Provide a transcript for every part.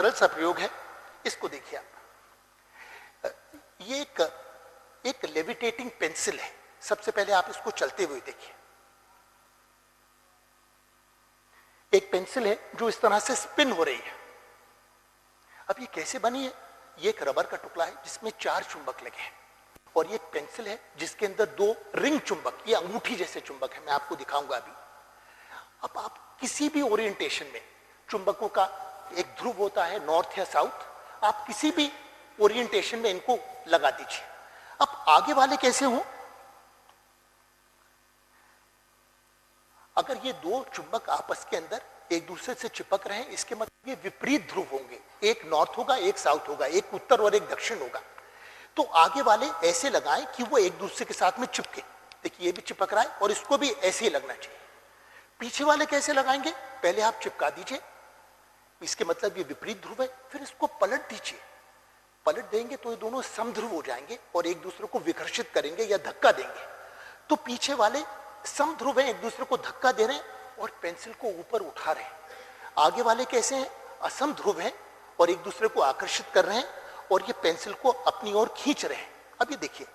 सरल सा प्रयोग है, इसको देखिए आप। ये एक लेविटेटिंग पेंसिल है। सबसे पहले आप इसको चलते हुए देखिए। एक पेंसिल है जो इस तरह से स्पिन हो रही है। अब ये कैसे बनी है? ये एक रबर का टुकड़ा है जिसमें 4 चुंबक लगे हैं, और ये पेंसिल है जिसके अंदर 2 रिंग चुंबक, ये अंगूठी जैसे चुंबक है, मैं आपको दिखाऊंगा अभी। अब आप किसी भी ओरिएंटेशन में, चुंबकों का एक ध्रुव होता है नॉर्थ या साउथ, आप किसी भी ओरिएंटेशन में इनको लगा दीजिए। अब आगे वाले कैसे हों? अगर ये 2 चुंबक आपस के अंदर एक दूसरे से चिपक रहे हैं, इसके मतलब ये विपरीत ध्रुव होंगे, एक नॉर्थ होगा एक साउथ होगा, एक उत्तर और एक दक्षिण होगा। तो आगे वाले ऐसे लगाएं कि वो एक दूसरे के साथ में चिपके। देखिए ये भी चिपक रहा है और इसको भी ऐसे ही लगना चाहिए। पीछे वाले कैसे लगाएंगे? पहले आप चिपका दीजिए, इसके मतलब ये विपरीत ध्रुव है, फिर इसको पलट दीजिए। पलट देंगे तो ये दोनों समध्रुव हो जाएंगे और एक दूसरे को विकर्षित करेंगे या धक्का देंगे। तो पीछे वाले समध्रुव हैं, एक दूसरे को धक्का दे रहे हैं और पेंसिल को ऊपर उठा रहे हैं। आगे वाले कैसे हैं? असमध्रुव हैं और एक दूसरे को आकर्षित कर रहे हैं और ये पेंसिल को अपनी ओर खींच रहे हैं। अब ये देखिए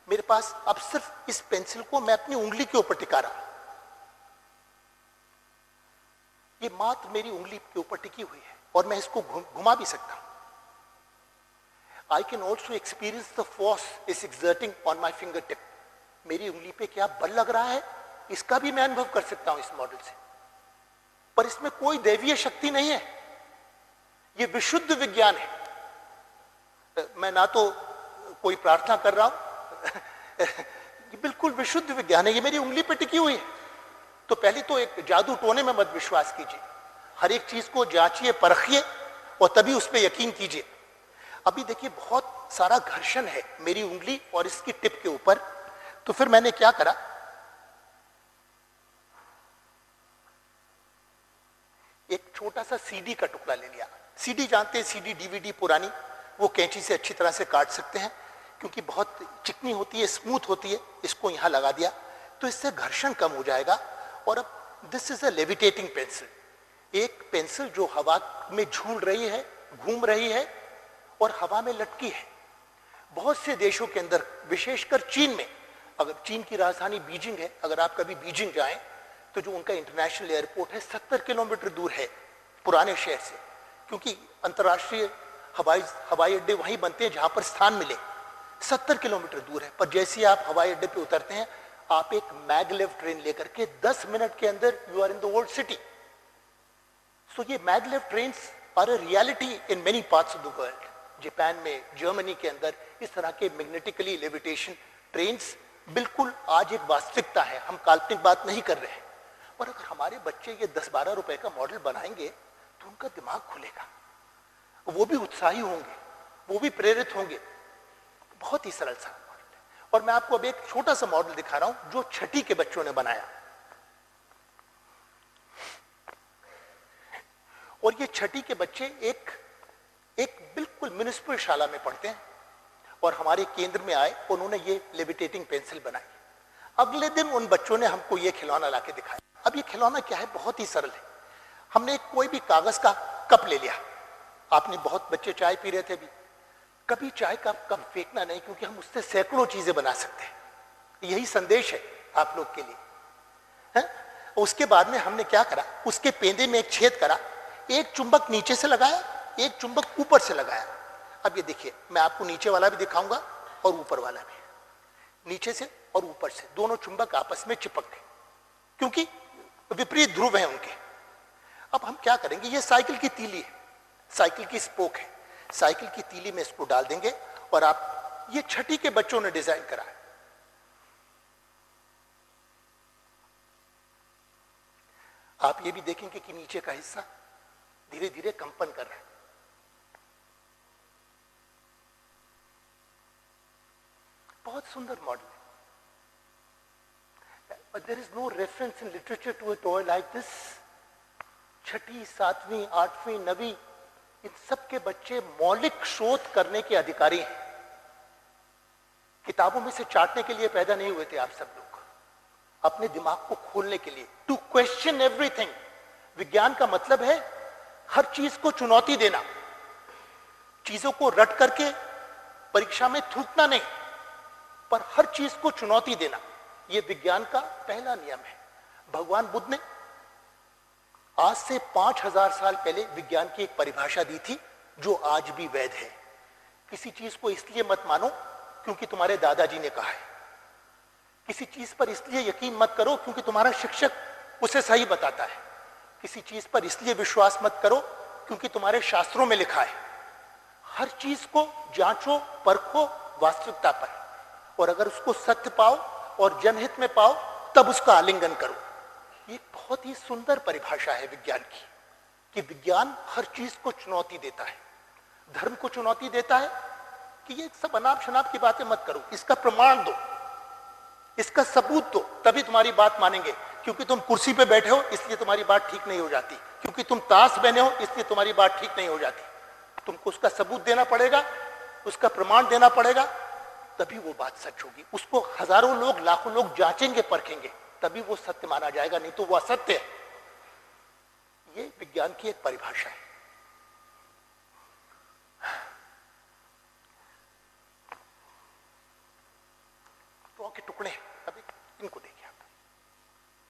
मेरे पास, अब सिर्फ इस पेंसिल को मैं अपनी उंगली के ऊपर टिका रहा हूं, ये मात्र मेरी उंगली के ऊपर टिकी हुई है और मैं इसको घुमा भी सकता हूं। I can also experience the force is exerting on my fingertip. मेरी उंगली पे क्या बल लग रहा है, इसका भी मैं अनुभव कर सकता हूं इस मॉडल से। पर इसमें कोई दैवीय शक्ति नहीं है, ये विशुद्ध विज्ञान है। मैं ना तो कोई प्रार्थना कर रहा हूं ये बिल्कुल विशुद्ध विज्ञान है, ये मेरी उंगली पे टिकी हुई है। तो पहले तो एक जादू टोने में मत विश्वास कीजिए, हर एक चीज को जांचिए, परखिए और तभी उस पर यकीन कीजिए। अभी देखिए बहुत सारा घर्षण है मेरी उंगली और इसकी टिप के ऊपर। तो फिर मैंने क्या करा, एक छोटा सा सीडी का टुकड़ा ले लिया। सीडी जानते हैं, सीडी डीवीडी पुरानी, वो कैंची से अच्छी तरह से काट सकते हैं क्योंकि बहुत चिकनी होती है, स्मूथ होती है। इसको यहां लगा दिया तो इससे घर्षण कम हो जाएगा। और अब this is a levitating pencil, एक पेंसिल जो हवा में झूल रही है, घूम रही है और हवा में लटकी है। बहुत से देशों के अंदर, विशेषकर चीन में, अगर चीन की राजधानी बीजिंग है, अगर आप कभी बीजिंग जाएं तो जो उनका इंटरनेशनल एयरपोर्ट है 70 किलोमीटर दूर है पुराने शहर से, क्योंकि अंतर्राष्ट्रीय हवाई अड्डे वहीं बनते हैं जहां पर स्थान मिले। 70 किलोमीटर दूर है, पर जैसे ही आप हवाई अड्डे पे उतरते हैं, आप एक मैगलेव ट्रेन लेकर के 10 मिनट के अंदर you are in the old city. So ये maglev trains are a reality in many parts of the world. Japan में, जर्मनी के अंदर इस तरह के मैग्नेटिकली लेविटेशन ट्रेन्स बिल्कुल आज एक वास्तविकता है, हम काल्पनिक बात नहीं कर रहे हैं। और अगर हमारे बच्चे ये 10-12 रुपए का मॉडल बनाएंगे तो उनका दिमाग खुलेगा, वो भी उत्साही होंगे, वो भी प्रेरित होंगे। बहुत ही सरल सा मॉडल है। और मैं आपको अब एक छोटा सा मॉडल दिखा रहा हूं जो छठी के बच्चों ने बनाया। और ये छठी के बच्चे एक बिल्कुल म्युनिसिपल शाला में पढ़ते हैं और हमारे केंद्र में आए, उन्होंने ये लेविटेटिंग पेंसिल बनाई। अगले दिन उन बच्चों ने हमको ये खिलौना लाके दिखाया। अब ये खिलौना क्या है? बहुत ही सरल है। हमने कोई भी कागज का कप ले लिया, आपने, बहुत बच्चे चाय पी रहे थे अभी, कभी चाय का कप फेंकना नहीं, क्योंकि हम उससे सैकड़ों चीजें बना सकते हैं। यही संदेश है आप लोग के लिए, है? उसके बाद में हमने क्या करा, उसके पेंदे में एक छेद करा, एक चुंबक नीचे से लगाया, एक चुंबक ऊपर से लगाया। अब ये देखिए, मैं आपको नीचे वाला भी दिखाऊंगा और ऊपर वाला भी। नीचे से और ऊपर से दोनों चुंबक आपस में चिपक गए क्योंकि विपरीत ध्रुव हैं उनके। अब हम क्या करेंगे, ये साइकिल की तीली है, साइकिल की स्पोक है, साइकिल की तीली में इसको डाल देंगे। और आप, ये छठी के बच्चों ने डिजाइन करा है। आप ये भी देखेंगे कि नीचे का हिस्सा धीरे धीरे कंपन कर रहा है। बहुत सुंदर मॉडल है। But there is no reference in literature to a toy like this. छठी, 7वीं, 8वीं, 9वीं, इन सब के बच्चे मौलिक शोध करने के अधिकारी हैं। किताबों में से चाटने के लिए पैदा नहीं हुए थे आप सब लोग, अपने दिमाग को खोलने के लिए, टू क्वेश्चन एवरीथिंग। विज्ञान का मतलब है हर चीज को चुनौती देना, चीजों को रट करके परीक्षा में थूकना नहीं, पर हर चीज को चुनौती देना, यह विज्ञान का पहला नियम है। भगवान बुद्ध ने आज से 5000 साल पहले विज्ञान की एक परिभाषा दी थी जो आज भी वैध है। किसी चीज को इसलिए मत मानो क्योंकि तुम्हारे दादाजी ने कहा है, किसी चीज पर इसलिए यकीन मत करो क्योंकि तुम्हारा शिक्षक उसे सही बताता है, किसी चीज पर इसलिए विश्वास मत करो क्योंकि तुम्हारे शास्त्रों में लिखा है। हर चीज को जांचो, परखो वास्तविकता पर, और अगर उसको सत्य पाओ और जनहित में पाओ तब उसका आलिंगन करो। ये बहुत ही सुंदर परिभाषा है विज्ञान की, कि विज्ञान हर चीज को चुनौती देता है। धर्म को चुनौती देता है कि ये सब अनाप शनाप की बातें मत करो, इसका प्रमाण दो, इसका सबूत दो, तभी तुम्हारी बात मानेंगे। क्योंकि तुम कुर्सी पे बैठे हो इसलिए तुम्हारी बात ठीक नहीं हो जाती, क्योंकि तुम ताश बने हो इसलिए तुम्हारी बात ठीक नहीं हो जाती। तुमको उसका सबूत देना पड़ेगा, उसका प्रमाण देना पड़ेगा, तभी वो बात सच होगी। उसको हजारों लोग, लाखों लोग जांचेंगे, परखेंगे, तभी वो सत्य माना जाएगा, नहीं तो वो असत्य है। ये विज्ञान की एक परिभाषा है। के टुकड़े अभी इनको